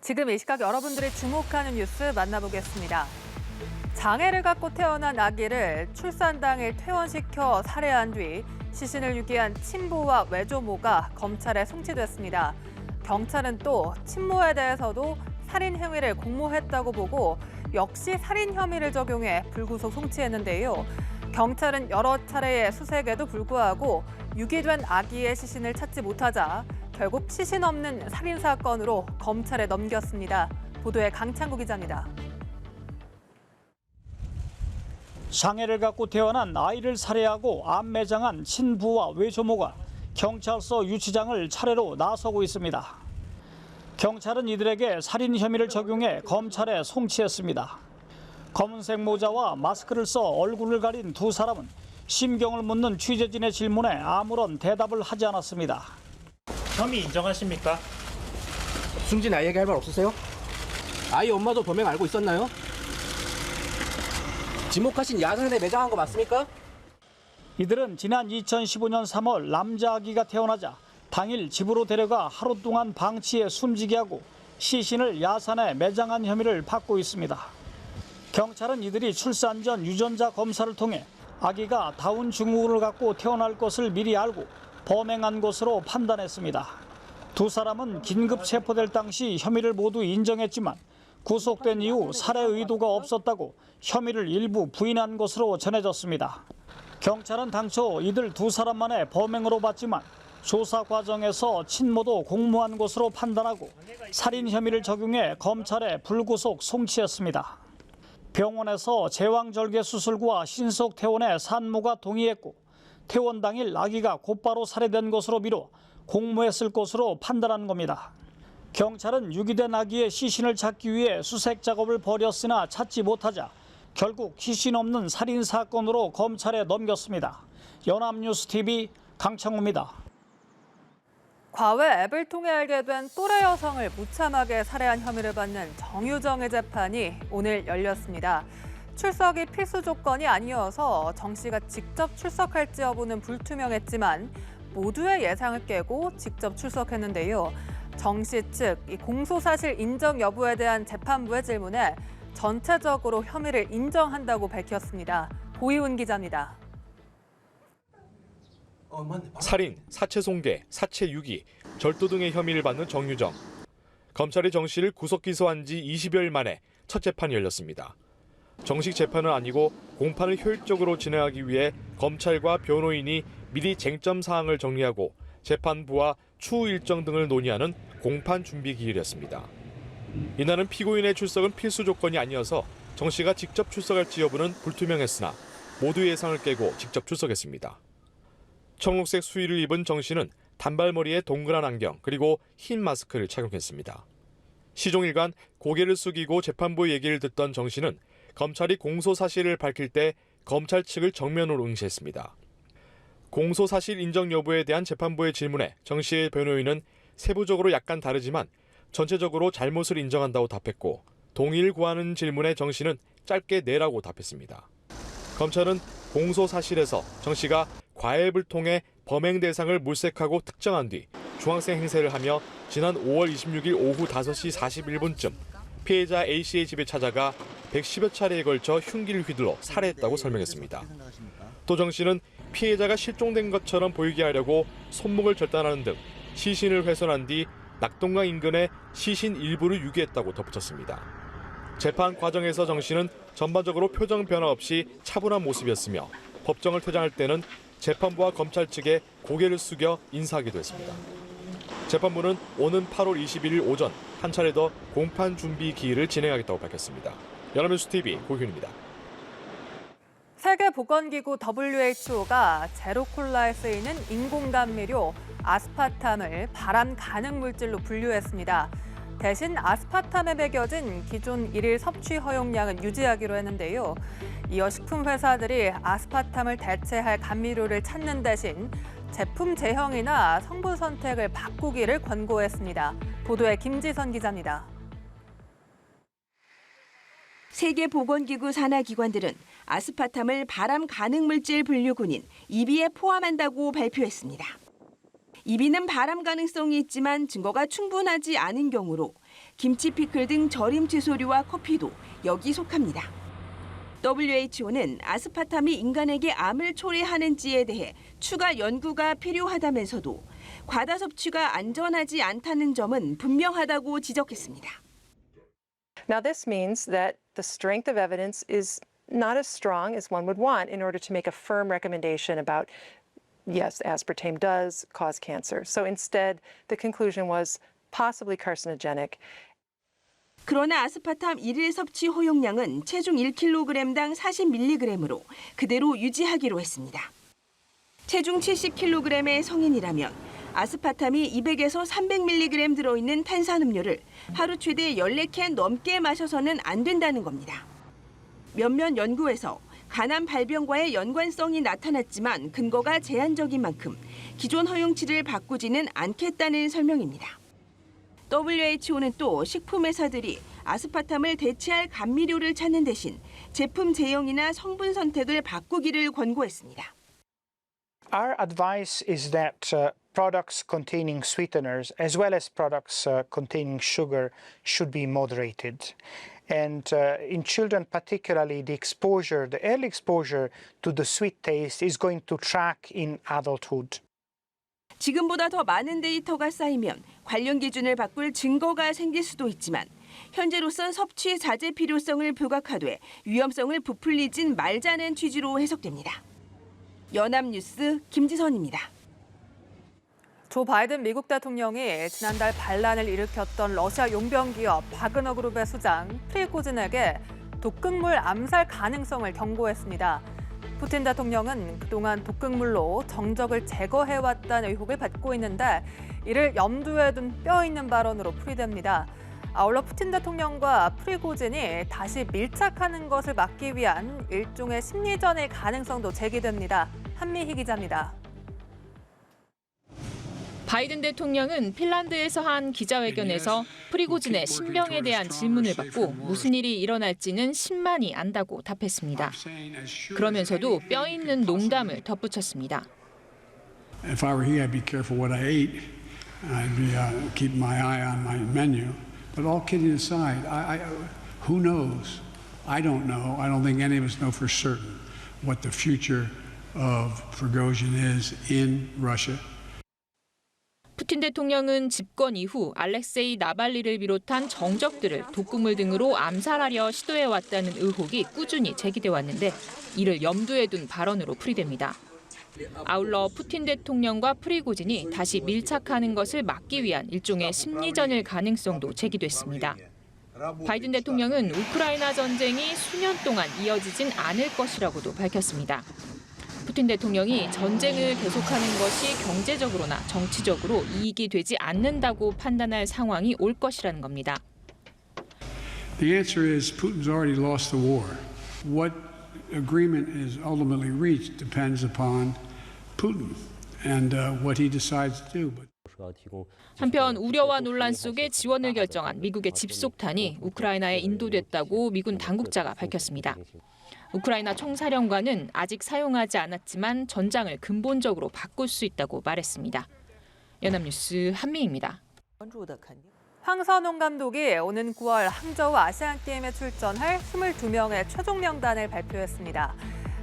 지금 이 시각 여러분들이 주목하는 뉴스 만나보겠습니다. 장애를 갖고 태어난 아기를 출산 당일 퇴원시켜 살해한 뒤 시신을 유기한 친부와 외조모가 검찰에 송치됐습니다. 경찰은 또 친모에 대해서도 살인 행위를 공모했다고 보고 역시 살인 혐의를 적용해 불구속 송치했는데요. 경찰은 여러 차례의 수색에도 불구하고 유기된 아기의 시신을 찾지 못하자 결국 시신 없는 살인 사건으로 검찰에 넘겼습니다. 보도에 강창구 기자입니다. 장애를 갖고 태어난 아이를 살해하고 암매장한 친부와 외조모가 경찰서 유치장을 차례로 나서고 있습니다. 경찰은 이들에게 살인 혐의를 적용해 검찰에 송치했습니다. 검은색 모자와 마스크를 써 얼굴을 가린 두 사람은 심경을 묻는 취재진의 질문에 아무런 대답을 하지 않았습니다. 혐의 인정하십니까? 숨진 아이에게 할 말 없으세요? 아이 엄마도 범행 알고 있었나요? 지목하신 야산에 매장한 거 맞습니까? 이들은 지난 2015년 3월 남자 아기가 태어나자 당일 집으로 데려가 하루 동안 방치해 숨지게 하고 시신을 야산에 매장한 혐의를 받고 있습니다. 경찰은 이들이 출산 전 유전자 검사를 통해 아기가 다운 증후군을 갖고 태어날 것을 미리 알고 범행한 것으로 판단했습니다. 두 사람은 긴급 체포될 당시 혐의를 모두 인정했지만 구속된 이후 살해 의도가 없었다고 혐의를 일부 부인한 것으로 전해졌습니다. 경찰은 당초 이들 두 사람만의 범행으로 봤지만 조사 과정에서 친모도 공모한 것으로 판단하고 살인 혐의를 적용해 검찰에 불구속 송치했습니다. 병원에서 제왕절개 수술과 신속 퇴원에 산모가 동의했고 퇴원 당일 아기가 곧바로 살해된 것으로 미뤄 공모했을 것으로 판단한 겁니다. 경찰은 유기된 아기의 시신을 찾기 위해 수색 작업을 벌였으나 찾지 못하자 결국 시신 없는 살인 사건으로 검찰에 넘겼습니다. 연합뉴스TV 강창우입니다. 과외 앱을 통해 알게 된 또래 여성을 무참하게 살해한 혐의를 받는 정유정의 재판이 오늘 열렸습니다. 출석이 필수 조건이 아니어서 정 씨가 직접 출석할지 여부는 불투명했지만 모두의 예상을 깨고 직접 출석했는데요. 정 씨 측 공소사실 인정 여부에 대한 재판부의 질문에 전체적으로 혐의를 인정한다고 밝혔습니다. 고희훈 기자입니다. 살인, 사체 손괴, 사체 유기, 절도 등의 혐의를 받는 정유정. 검찰이 정 씨를 구속 기소한 지 20여일 만에 첫 재판이 열렸습니다. 정식 재판은 아니고 공판을 효율적으로 진행하기 위해 검찰과 변호인이 미리 쟁점 사항을 정리하고 재판부와 추후 일정 등을 논의하는 공판 준비 기일이었습니다. 이날은 피고인의 출석은 필수 조건이 아니어서 정 씨가 직접 출석할지 여부는 불투명했으나 모두의 예상을 깨고 직접 출석했습니다. 청록색 수의를 입은 정 씨는 단발머리에 동그란 안경 그리고 흰 마스크를 착용했습니다. 시종일관 고개를 숙이고 재판부의 얘기를 듣던 정 씨는 검찰이 공소사실을 밝힐 때 검찰 측을 정면으로 응시했습니다. 공소사실 인정 여부에 대한 재판부의 질문에 정 씨의 변호인은 세부적으로 약간 다르지만 전체적으로 잘못을 인정한다고 답했고 동의를 구하는 질문에 정 씨는 짧게 네라고 답했습니다. 검찰은 공소사실에서 정 씨가 과외를 통해 범행 대상을 물색하고 특정한 뒤 중학생 행세를 하며 지난 5월 26일 오후 5시 41분쯤 피해자 A씨의 집에 찾아가 110여 차례에 걸쳐 흉기를 휘둘러 살해했다고 설명했습니다. 또 정 씨는 피해자가 실종된 것처럼 보이게 하려고 손목을 절단하는 등 시신을 훼손한 뒤 낙동강 인근에 시신 일부를 유기했다고 덧붙였습니다. 재판 과정에서 정 씨는 전반적으로 표정 변화 없이 차분한 모습이었으며 법정을 퇴장할 때는 재판부와 검찰 측에 고개를 숙여 인사하기도 했습니다. 재판부는 오는 8월 21일 오전 한 차례 더 공판 준비 기일을 진행하겠다고 밝혔습니다. 연합뉴스TV 고희훈입니다. 세계보건기구 WHO가 제로콜라에 쓰이는 인공감미료 아스파탐을 발암 가능 물질로 분류했습니다. 대신 아스파탐에 매겨진 기존 일일 섭취 허용량은 유지하기로 했는데요. 이어 식품 회사들이 아스파탐을 대체할 감미료를 찾는 대신 제품 제형이나 성분 선택을 바꾸기를 권고했습니다. 보도에 김지선 기자입니다. 세계보건기구 산하기관들은 아스파탐을 발암 가능 물질 분류군인 EB에 포함한다고 발표했습니다. 이비는 발암 가능성이 있지만 증거가 충분하지 않은 경우로 김치, 피클 등 절임 채소류와 커피도 여기 속합니다. WHO는 아스파탐이 인간에게 암을 초래하는지에 대해 추가 연구가 필요하다면서도 과다 섭취가 안전하지 않다는 점은 분명하다고 지적했습니다. Now this means that the strength of evidence is not as strong as one would want in order to make a firm recommendation about, yes, aspartame does cause cancer. So instead, the conclusion was possibly carcinogenic. 그러나 아스파탐 1일 섭취 허용량은 체중 1kg당 40mg으로 그대로 유지하기로 했습니다. 체중 70kg의 성인이라면 아스파탐이 200에서 300mg 들어있는 탄산음료를 하루 최대 14캔 넘게 마셔서는 안 된다는 겁니다. 몇몇 연구에서 간암 발병과의 연관성이 나타났지만 근거가 제한적인 만큼 기존 허용치를 바꾸지는 않겠다는 설명입니다. WHO는 또 식품회사들이 아스파탐을 대체할 감미료를 찾는 대신 제품 제형이나 성분 선택을 바꾸기를 권고했습니다. Our advice is that products containing sweeteners as well as products containing sugar should be moderated. And in children particularly, the early exposure to the sweet taste is going to track in adulthood. 지금보다 더 많은 데이터가 쌓이면 관련 기준을 바꿀 증거가 생길 수도 있지만 현재로선 섭취 자제 필요성을 부각하되 위험성을 부풀리진 말자는 취지로 해석됩니다. 연합뉴스 김지선입니다. 조 바이든 미국 대통령이 지난달 반란을 일으켰던 러시아 용병 기업 바그너 그룹의 수장 프리고진에게 독극물 암살 가능성을 경고했습니다. 푸틴 대통령은 그동안 독극물로 정적을 제거해왔다는 의혹을 받고 있는데 이를 염두에 둔 뼈 있는 발언으로 풀이됩니다. 아울러 푸틴 대통령과 프리고진이 다시 밀착하는 것을 막기 위한 일종의 심리전의 가능성도 제기됩니다. 한미희 기자입니다. 바이든 대통령은 핀란드에서 한 기자회견에서 프리고진의 신병에 대한 질문을 받고 무슨 일이 일어날지는 신만이 안다고 답했습니다. 그러면서도 뼈 있는 농담을 덧붙였습니다. If I were he, I'd be careful what I ate. I'd be keep my eye on my menu. But all kidding aside, who knows? I don't know. I don't think any of us know for certain what the future of Prigozhin is in Russia. 푸틴 대통령은 집권 이후 알렉세이 나발리를 비롯한 정적들을 독극물 등으로 암살하려 시도해왔다는 의혹이 꾸준히 제기돼 왔는데 이를 염두에 둔 발언으로 풀이됩니다. 아울러 푸틴 대통령과 프리고진이 다시 밀착하는 것을 막기 위한 일종의 심리전일 가능성도 제기됐습니다. 바이든 대통령은 우크라이나 전쟁이 수년 동안 이어지진 않을 것이라고도 밝혔습니다. 푸틴 대통령이 전쟁을 계속하는 것이 경제적으로나 정치적으로 이익이 되지 않는다고 판단할 상황이 올 것이라는 겁니다. The answer is Putin's already lost the war. What agreement is ultimately reached depends upon Putin and what he decides to do. 한편 우려와 논란 속에 지원을 결정한 미국의 집속탄이 우크라이나에 인도됐다고 미군 당국자가 밝혔습니다. 우크라이나 총사령관은 아직 사용하지 않았지만 전장을 근본적으로 바꿀 수 있다고 말했습니다. 연합뉴스 한미희입니다. 황선홍 감독이 오는 9월 항저우 아시안게임에 출전할 22명의 최종 명단을 발표했습니다.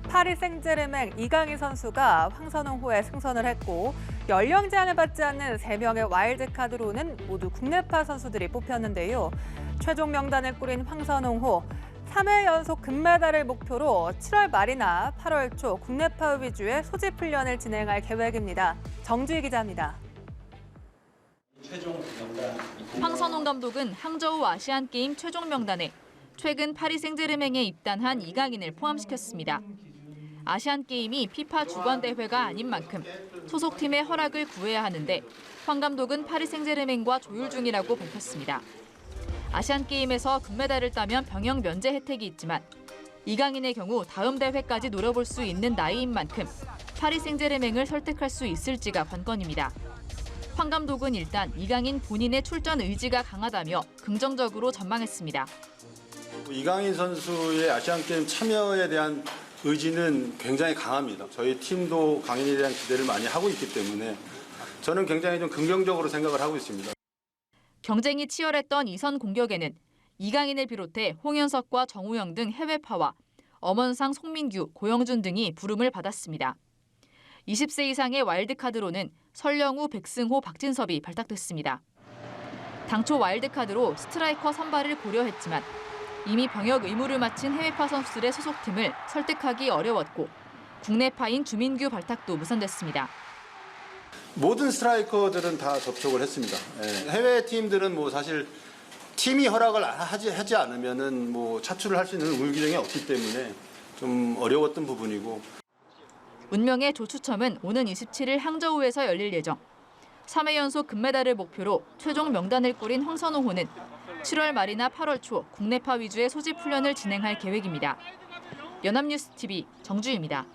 파리 생제르맹 이강인 선수가 황선홍호에 승선을 했고 연령 제한을 받지 않는 3명의 와일드카드로는 모두 국내파 선수들이 뽑혔는데요. 최종 명단을 꾸린 황선홍호 3회 연속 금메달을 목표로 7월 말이나 8월 초 국내파 위주의 소집 훈련을 진행할 계획입니다. 정주희 기자입니다. 황선홍 감독은 항저우 아시안게임 최종 명단에 최근 파리 생제르맹에 입단한 이강인을 포함시켰습니다. 아시안게임이 피파 주관대회가 아닌 만큼 소속팀의 허락을 구해야 하는데 황 감독은 파리 생제르맹과 조율 중이라고 밝혔습니다. 아시안게임에서 금메달을 따면 병역 면제 혜택이 있지만 이강인의 경우 다음 대회까지 노려볼 수 있는 나이인 만큼 파리 생제르맹을 설득할 수 있을지가 관건입니다. 황 감독은 일단 이강인 본인의 출전 의지가 강하다며 긍정적으로 전망했습니다. 이강인 선수의 아시안게임 참여에 대한 의지는 굉장히 강합니다. 저희 팀도 강인에 대한 기대를 많이 하고 있기 때문에 저는 굉장히 좀 긍정적으로 생각을 하고 있습니다. 경쟁이 치열했던 2선 공격에는 이강인을 비롯해 홍현석과 정우영 등 해외파와 엄원상, 송민규, 고영준 등이 부름을 받았습니다. 20세 이상의 와일드카드로는 설령우, 백승호, 박진섭이 발탁됐습니다. 당초 와일드카드로 스트라이커 선발을 고려했지만 이미 병역 의무를 마친 해외파 선수들의 소속팀을 설득하기 어려웠고 국내파인 주민규 발탁도 무산됐습니다. 모든 스트라이커들은 다 접촉을 했습니다. 해외 팀들은 뭐 사실 팀이 허락을 하지 않으면은 뭐 차출을 할 수 있는 의무 규정이 없기 때문에 좀 어려웠던 부분이고. 운명의 조추첨은 오는 27일 항저우에서 열릴 예정. 3회 연속 금메달을 목표로 최종 명단을 꾸린 황선홍호는 7월 말이나 8월 초 국내파 위주의 소집 훈련을 진행할 계획입니다. 연합뉴스TV 정주희입니다.